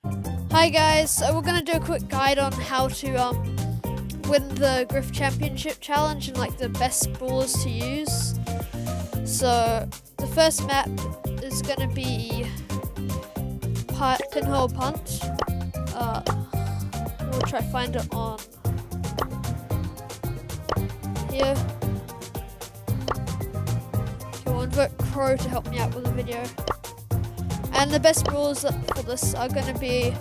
Hi guys, so we're gonna do a quick guide on how to win the Griff Championship Challenge and like the best brawlers to use. So the first map is gonna be Pinhole Punch. We'll try to find it on here. I'll invoke Crow to help me out with the video. And the best brawlers for this are gonna be.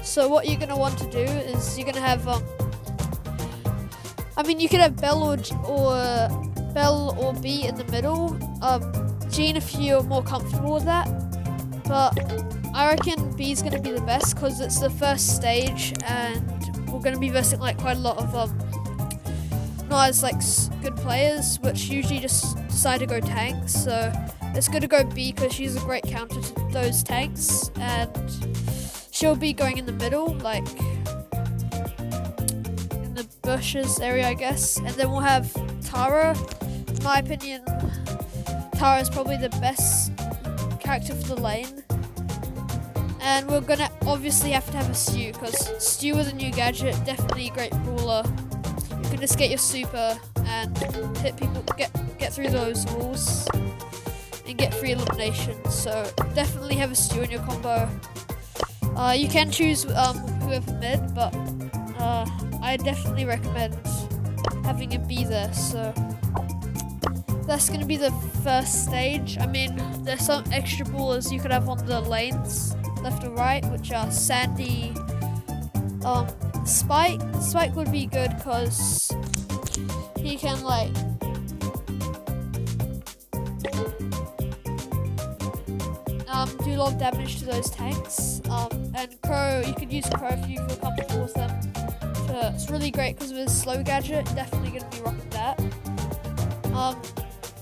So what you're gonna want to do is you're gonna have you could have Bell or B in the middle. Jean if you're more comfortable with that, but I reckon B is gonna be the best because it's the first stage and we're gonna be versing like quite a lot of not as like good players, which usually just decide to go tanks. So it's good to go B because she's a great counter to those tanks, and she'll be going in the middle, like in the bushes area, I guess. And then we'll have Tara. In my opinion, Tara is probably the best character for the lane. And we're gonna obviously have to have a Stu, because Stu is a new gadget, definitely a great brawler. You can just get your super and hit people, get through those walls and get free elimination. So definitely have a Stu in your combo. You can choose whoever mid, but I definitely recommend having a B there. So that's going to be the first stage. I mean, there's some extra brawlers you could have on the lanes, left or right, which are Sandy, Spike. Spike would be good because he can like do a lot of damage to those tanks. And Crow, you could use Crow if you feel comfortable with them. It's really great because of his slow gadget. Definitely going to be rocking that.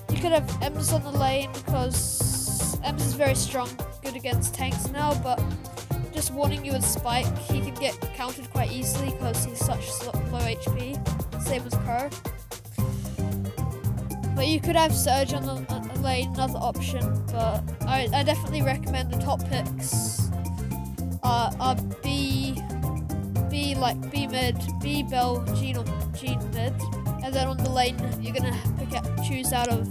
You could have Ems on the lane because Ems is very strong, good against tanks now, but just warning you with Spike, he can get countered quite easily because he's such low HP. Same as Crow. But you could have Surge on the lane, another option, but I definitely recommend the top picks are B mid, B Bell, Jean mid, and then on the lane you're gonna choose out of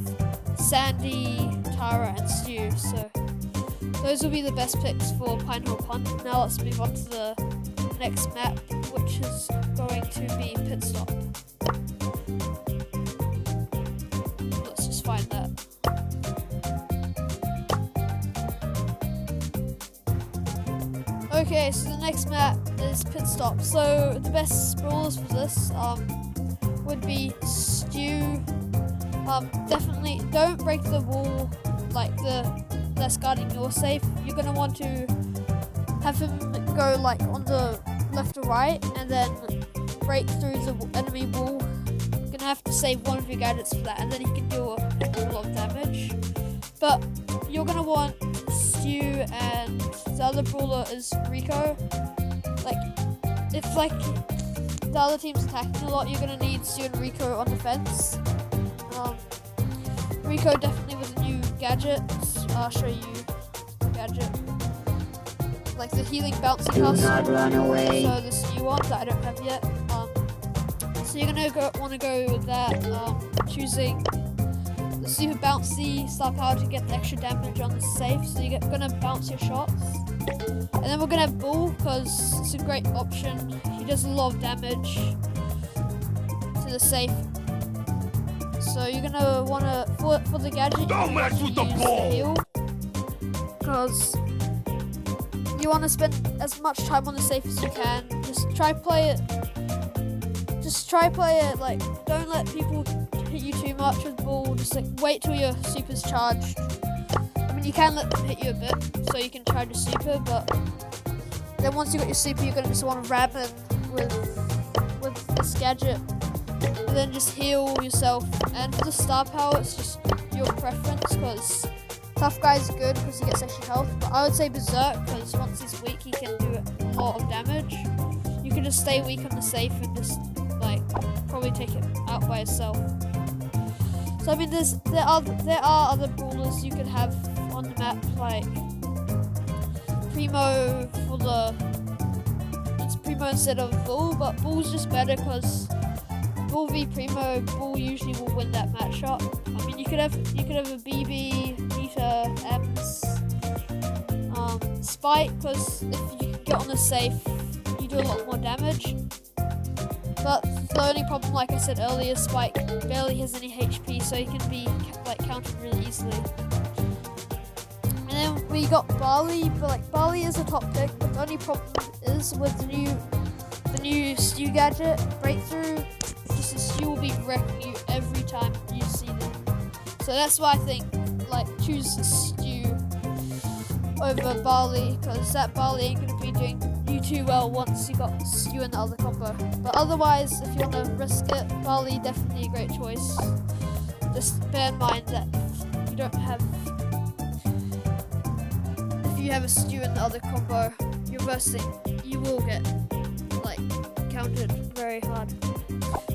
Sandy, Tara, and Stu. So those will be the best picks for Pinehole Punch. Now let's move on to the next map, which is going to be Pit Stop. Let's just find that. Okay, so the next map is Pit Stop. So the best brawlers for this would be Stu. Definitely don't break the wall like that's guarding your safe. You're gonna want to have him go like on the left or right and then break through the enemy wall. You're gonna have to save one of your gadgets for that, and then he can do a lot of damage. But you're gonna want Stu, and the other brawler is Rico. Like, if like the other team's attacking a lot, you're gonna need Stu and Rico on defense. Rico definitely with a new gadget. I'll show you the gadget. Like the healing bouncy castle. Do not run away. So this new one that I don't have yet. So you're gonna want to go with that. Choosing the super bouncy star power to get the extra damage on the safe. So you're gonna bounce your shots. And then we're gonna have Bull because it's a great option. He does a lot of damage to the safe. So you're gonna wanna for the gadget. Don't mess with the ball. Heal, because you wanna spend as much time on the safe as you can. Just try play it. Like, don't let people hit you too much with Bull. Just like wait till your super's charged. I mean, you can let them hit you a bit, so you can charge your super. But then once you got your super, you're gonna just want to ram in with this gadget. And then just heal yourself. And for the star power, it's just your preference, because Tough Guy's good because he gets extra health, but I would say Berserk because once he's weak he can do a lot of damage. You can just stay weak on the safe and just like probably take it out by yourself. So I mean there are other brawlers you could have on the map, like Primo for the Primo instead of Bull, but Bull's just better because Bull v Primo, Bull usually will win that matchup. I mean, you could have a BB, Nita, Ems, Spike, because if you get on the safe, you do a lot more damage. But the only problem, like I said earlier, Spike barely has any HP, so he can be like countered really easily. And then we got Barley, but like Barley is a top pick, but the only problem is with the new Stew gadget breakthrough, just the Stew will be wrecking you every time you see them. So that's why I think like choose Stew over Barley, because that Barley ain't gonna be doing you too well once you got Stew in the other combo. But otherwise, if you wanna risk it, Barley definitely a great choice. Just bear in mind that if you don't have, if you have a Stew in the other combo, you're versing, you will get like countered very hard.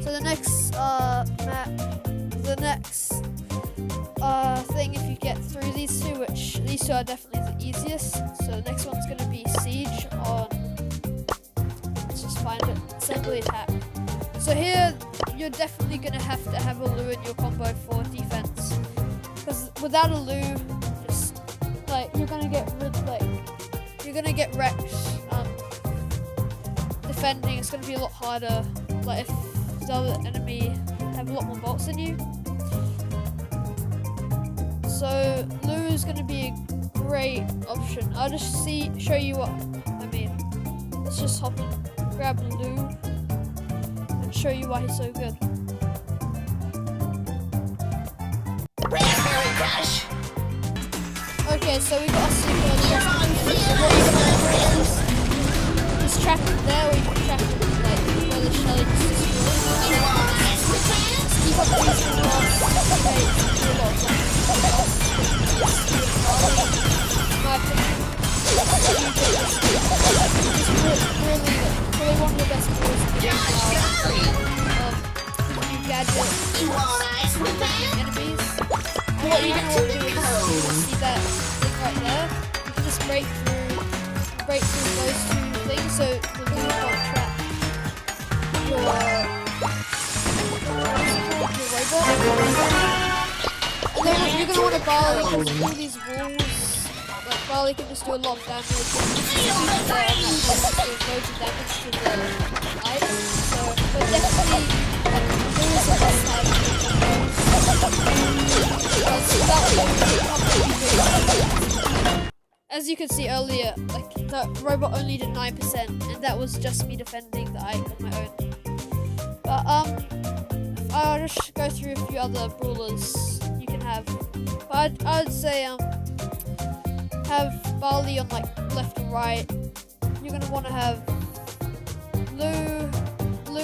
So the next thing, if you get through these two, which these two are definitely the easiest. So the next one's gonna be Siege on, let's just find it, Assembly Attack. So here you're definitely gonna have to have a Lu in your combo for defense, because without a Lu, just like you're gonna get wrecked. Defending it's gonna be a lot harder. Like if the other enemy have a lot more bolts than you. So Lu is going to be a great option. I'll just show you what I mean. Let's just hop and grab Lu and show you why he's so good. Raspberry Crush. Okay, so we got a super. Just trap it there, or you can trap it like where the Shelly just destroys. Keep up these controls. Okay, do a lot of my opinion, really one of the best players in the game now. New gadget enemies. And what you're gonna want to do is see that thing right there. You can just break through those two things, so the Lu won't trap your robot. And then you're going to want to Barley, because all these walls, like Barley can just do a lot of damage. And loads of damage to the ice. So, but definitely, Lu is the best type. As you could see earlier, like the robot only did 9%, and that was just me defending the Ike on my own. But I'll just go through a few other brawlers you can have. But I'd say have Barley on like left and right. You're gonna want to have Lu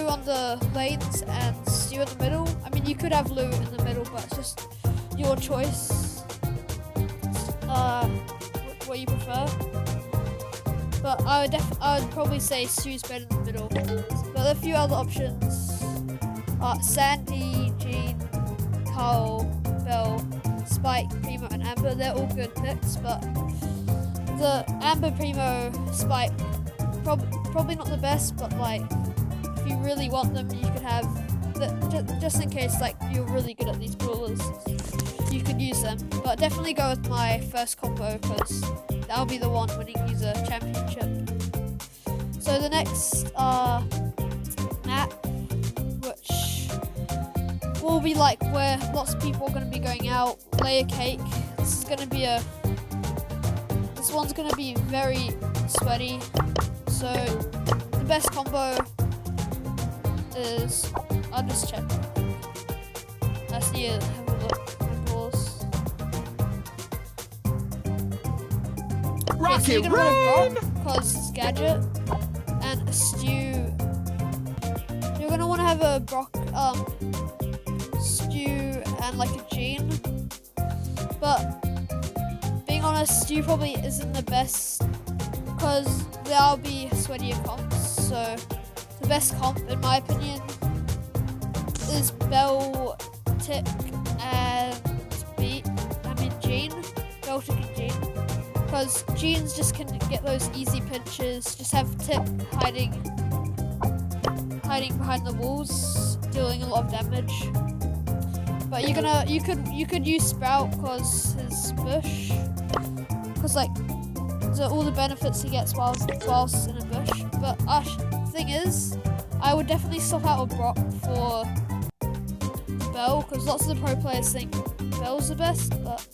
on the lanes and Stew in the middle. I mean, you could have Lu in the middle, but it's just your choice. What you prefer. But I would probably say Stew's better in the middle. But a few other options. Sandy, Jean, Carl, Belle, Spike, Primo, and Amber. They're all good picks, but the Amber, Primo, Spike, probably not the best, but like if you really want them, you could have just in case like you're really good at these brawlers, you could use them. But definitely go with my first combo, because that'll be the one winning user championship. So the next map, which will be like where lots of people are going to be going out, layer cake. This one's going to be very sweaty. So the best combo is, I'll just check. Let's see, have a look. Okay, so you're gonna want a Brock, cause it's gadget, and a Stew. You're gonna want to have a Brock, Stew, and like a Jean. But being honest, Stew probably isn't the best, because there'll be sweatier comps. So the best comp, in my opinion, is Belle, Tick, and Jean. Belle, Tick, and Jean. Because Jeans just can get those easy pinches, just have Tick hiding hiding behind the walls, dealing a lot of damage. But you could use Sprout cause his bush, cause like all the benefits he gets whilst in a bush. But the thing is, I would definitely swap out a Brock for Bell, because lots of the pro players think Bell's the best, but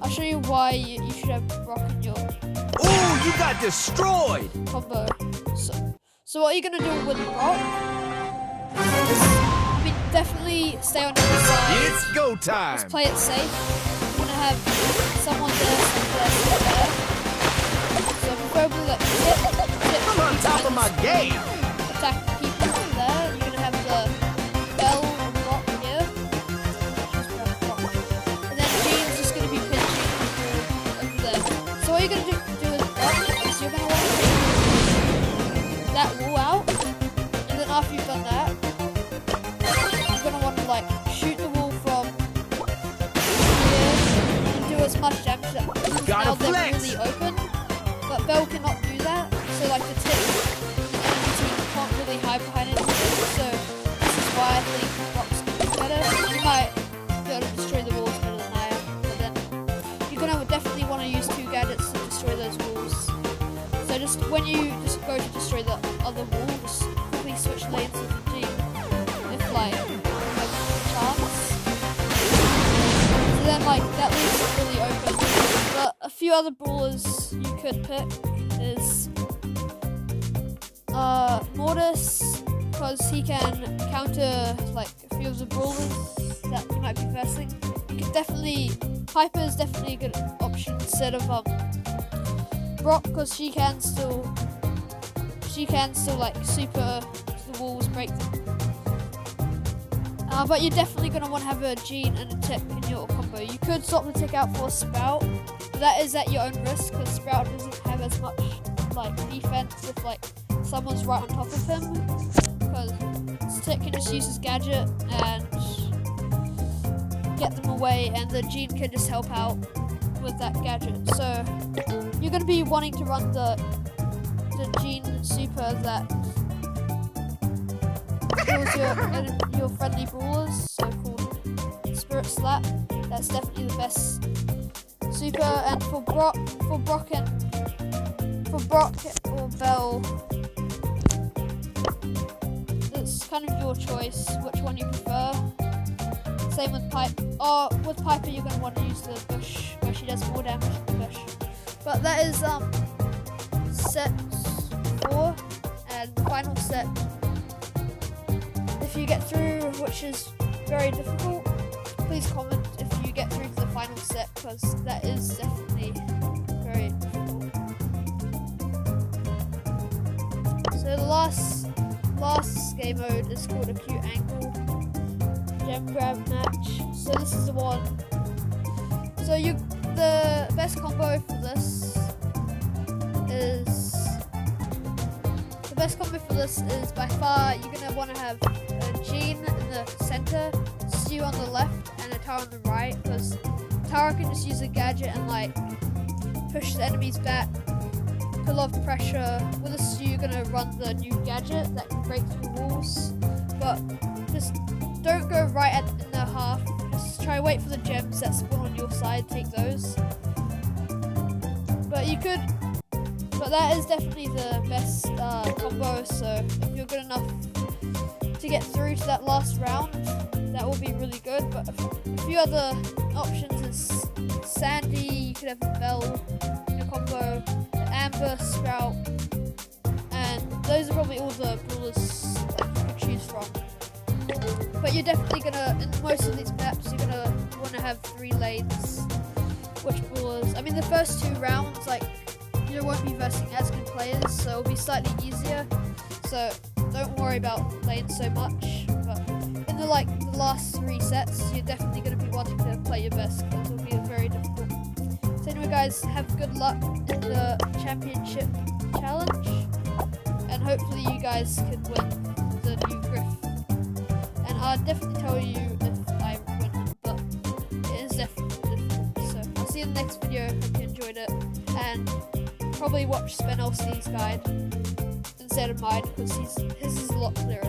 I'll show you why you should have Brock in your you got destroyed combo. So what are you gonna do with Brock? I mean, definitely stay on the other side. It's go time. Just play it safe. You're gonna have someone there. So preferably like tip I'm on top of my game. attack people there. You're gonna have the Bell or Brock here. And then Jean's just gonna be pinching over there. So what you're gonna do with Brock is you're gonna want to take that wall out. And then after you've done that, you're gonna want to like shoot the wall from here and do as much damage that now they're really open. But Bell cannot do that. So like the tip enemy team can't really hide behind anything. So this is why I think Brock's gonna be better. You might be able to destroy the walls better than I am, but then you're gonna definitely want to use 2 gadgets to destroy those walls. So just when you just go to destroy the other wall, just quickly switch lanes with the G. If like you have a chance. So then like that leaves it really open. But a few other brawlers you could pick is Mortis, because he can counter like a few of the brawlers that you might be versing. You could definitely Piper is definitely a good option instead of Brock, because she can still like super to the walls, break them. But you're definitely gonna want to have a Jean and a Tick in your combo. You could swap the Tick out for a Sprout, but that is at your own risk, because Sprout doesn't have as much like defense if like someone's right on top of him, because Tick can just use his gadget and get them away, and the Jean can just help out with that gadget. So you're going to be wanting to run the Jean super that kills your friendly brawlers, so called Spirit Slap. That's definitely the best super. And for Brock or Bell, it's kind of your choice which one you prefer. Same with with Piper, you're going to want to use the bush, where she does more damage than the bush. But that is set 4, and the final set. If you get through, which is very difficult, please comment if you get through to the final set, because that is definitely very difficult. So the last game mode is called Acute Ankle Gem Grab Match. So this is the one. So the best combo for this is by far, you're gonna want to have a Jean in the center, Stu on the left, and a Tara on the right, because Tara can just use a gadget and like push the enemies back, put a lot of pressure. With a Stu, you're gonna run the new gadget that can break through walls, but just don't go right in the half. Just try wait for the gems that spawn on your side, take those. But that is definitely the best combo, so if you're good enough to get through to that last round, that will be really good. But a few other options is Sandy, you could have a Bell in a combo, an Amber, Sprout, and those are probably all the brawlers that you could choose from. But you're definitely gonna, in most of these maps, you're gonna want to have 3 lanes. Which brawlers? I mean, the first 2 rounds, like, you won't be versing as good players, so it'll be slightly easier. So don't worry about lanes so much. But in the last 3 sets, you're definitely going to be wanting to play your best, because it'll be very difficult. So anyway, guys, have good luck in the championship challenge, and hopefully you guys can win the new Griff. And I'll definitely tell you if I win, but it is definitely difficult. So I'll see you in the next video. Hope you enjoyed it, and probably watch SpenLC's guide instead of mine, because his is a lot clearer.